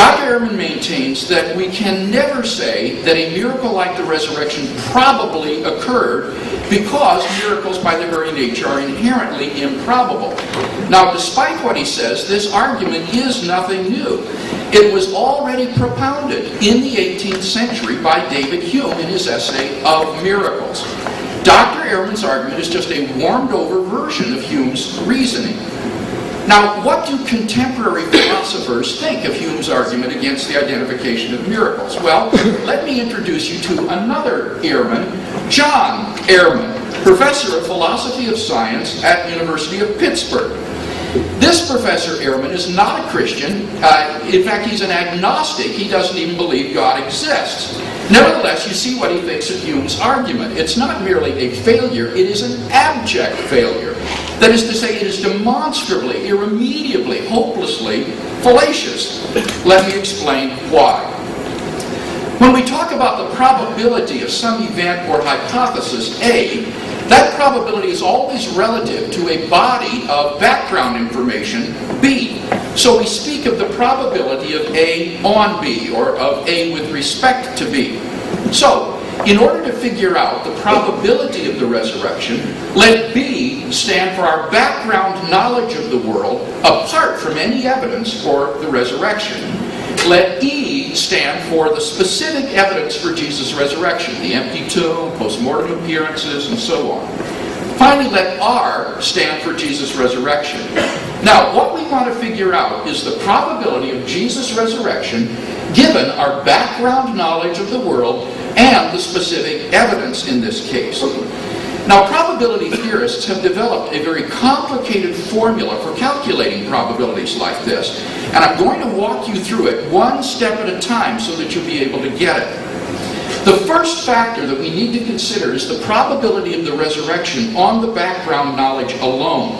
Dr. Ehrman maintains that we can never say that a miracle like the resurrection probably occurred because miracles by their very nature are inherently improbable. Now, despite what he says, this argument is nothing new. It was already propounded in the 18th century by David Hume in his essay of Miracles. Dr. Ehrman's argument is just a warmed-over version of Hume's reasoning. Now, what do contemporary philosophers think of Hume's argument against the identification of miracles? Well, let me introduce you to another Ehrman, John Ehrman, professor of philosophy of science at University of Pittsburgh. This Professor Ehrman is not a Christian. In fact, he's an agnostic. He doesn't even believe God exists. Nevertheless, you see what he thinks of Hume's argument. It's not merely a failure, it is an abject failure. That is to say, it is demonstrably, irremediably, hopelessly fallacious. Let me explain why. When we talk about the probability of some event or hypothesis A, that probability is always relative to a body of background information, B. So we speak of the probability of A on B, or of A with respect to B. So, in order to figure out the probability of the resurrection, let B stand for our background knowledge of the world apart from any evidence for the resurrection. Let E stand for the specific evidence for Jesus' resurrection, the empty tomb, post-mortem appearances, and so on. Finally, let R stand for Jesus' resurrection. Now, what we want to figure out is the probability of Jesus' resurrection given our background knowledge of the world and the specific evidence in this case. Now, probability theorists have developed a very complicated formula for calculating probabilities like this, and I'm going to walk you through it one step at a time so that you'll be able to get it. The first factor that we need to consider is the probability of the resurrection on the background knowledge alone.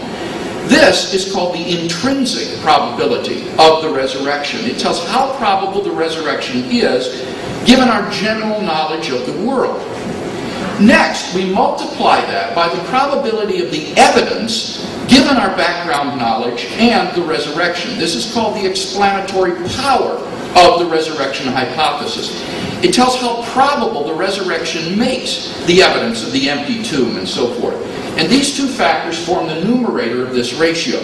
This is called the intrinsic probability of the resurrection. It tells how probable the resurrection is given our general knowledge of the world. Next, we multiply that by the probability of the evidence given our background knowledge and the resurrection. This is called the explanatory power of the resurrection hypothesis. It tells how probable the resurrection makes the evidence of the empty tomb and so forth. And these two factors form the numerator of this ratio.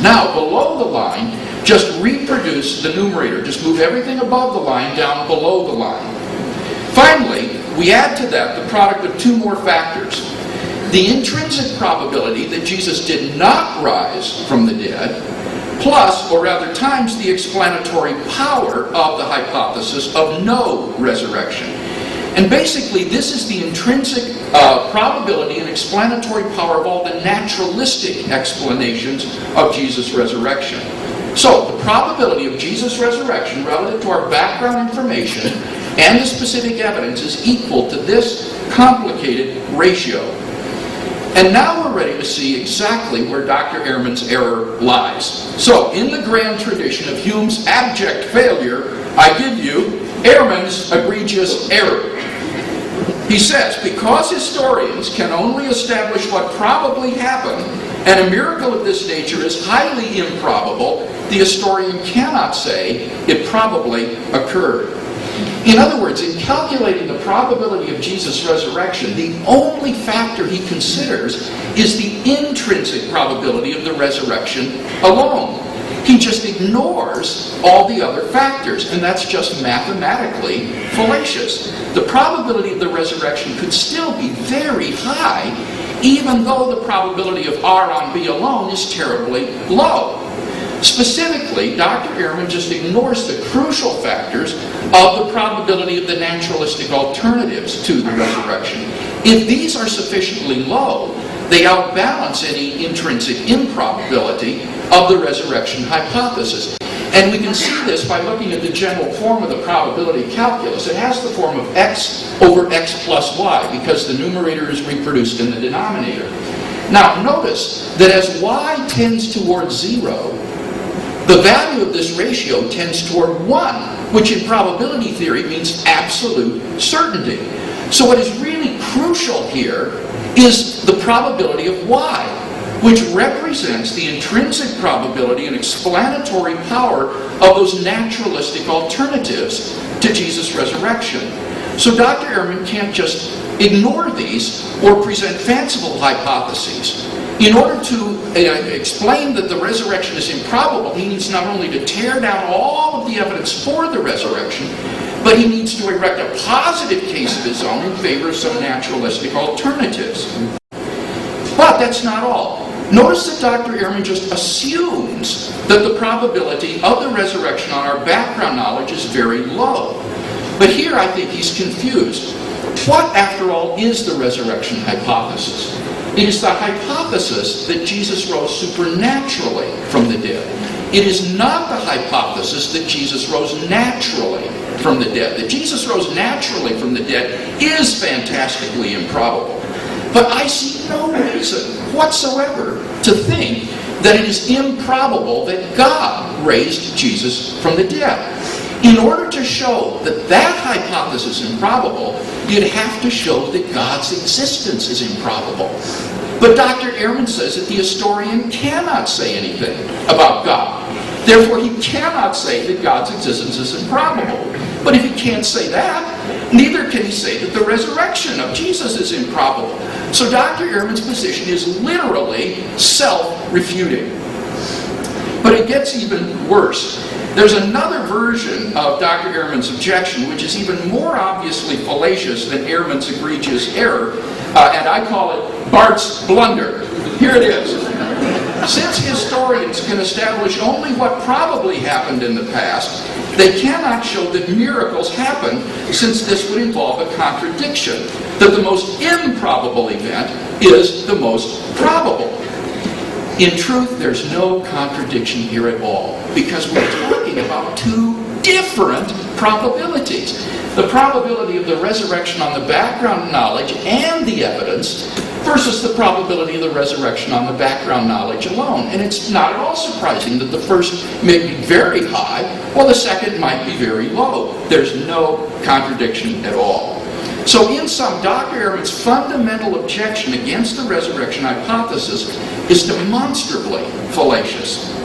Now, below the line, just reproduce the numerator. Just move everything above the line down below the line. Finally, we add to that the product of two more factors. The intrinsic probability that Jesus did not rise from the dead, plus, or rather times, the explanatory power of the hypothesis of no resurrection. And basically, this is the intrinsic probability and explanatory power of all the naturalistic explanations of Jesus' resurrection. So, the probability of Jesus' resurrection relative to our background information and the specific evidence is equal to this complicated ratio. And now we're ready to see exactly where Dr. Ehrman's error lies. So, in the grand tradition of Hume's abject failure, I give you Ehrman's egregious error. He says, because historians can only establish what probably happened, and a miracle of this nature is highly improbable, the historian cannot say it probably occurred. In other words, in calculating the probability of Jesus' resurrection, the only factor he considers is the intrinsic probability of the resurrection alone. He just ignores all the other factors, and that's just mathematically fallacious. The probability of the resurrection could still be very high, even though the probability of R on B alone is terribly low. Specifically, Dr. Ehrman just ignores the crucial factors of the probability of the naturalistic alternatives to the resurrection. If these are sufficiently low, they outbalance any intrinsic improbability of the resurrection hypothesis. And we can see this by looking at the general form of the probability calculus. It has the form of x over x plus y, because the numerator is reproduced in the denominator. Now, notice that as y tends towards 0, the value of this ratio tends toward 1, which in probability theory means absolute certainty. So what is really crucial here is the probability of y. which represents the intrinsic probability and explanatory power of those naturalistic alternatives to Jesus' resurrection. So Dr. Ehrman can't just ignore these or present fanciful hypotheses. In order to explain that the resurrection is improbable, he needs not only to tear down all of the evidence for the resurrection, but he needs to erect a positive case of his own in favor of some naturalistic alternatives. But that's not all. Notice that Dr. Ehrman just assumes that the probability of the resurrection on our background knowledge is very low. But here I think he's confused. What, after all, is the resurrection hypothesis? It is the hypothesis that Jesus rose supernaturally from the dead. It is not the hypothesis that Jesus rose naturally from the dead. That Jesus rose naturally from the dead is fantastically improbable. But I see no reason whatsoever to think that it is improbable that God raised Jesus from the dead. In order to show that that hypothesis is improbable, you'd have to show that God's existence is improbable. But Dr. Ehrman says that the historian cannot say anything about God. Therefore, he cannot say that God's existence is improbable. But if he can't say that, neither can he say that the resurrection of Jesus is improbable. So Dr. Ehrman's position is literally self-refuting. But it gets even worse. There's another version of Dr. Ehrman's objection which is even more obviously fallacious than Ehrman's egregious error, and I call it Bart's blunder. Here it is. Since historians can establish only what probably happened in the past, they cannot show that miracles happened, since this would involve a contradiction, that the most improbable event is the most probable. In truth, there's no contradiction here at all, because we're talking about two different probabilities. The probability of the resurrection on the background knowledge and the evidence versus the probability of the resurrection on the background knowledge alone. And it's not at all surprising that the first may be very high, while the second might be very low. There's no contradiction at all. So in sum, Dr. Ehrman's fundamental objection against the resurrection hypothesis is demonstrably fallacious.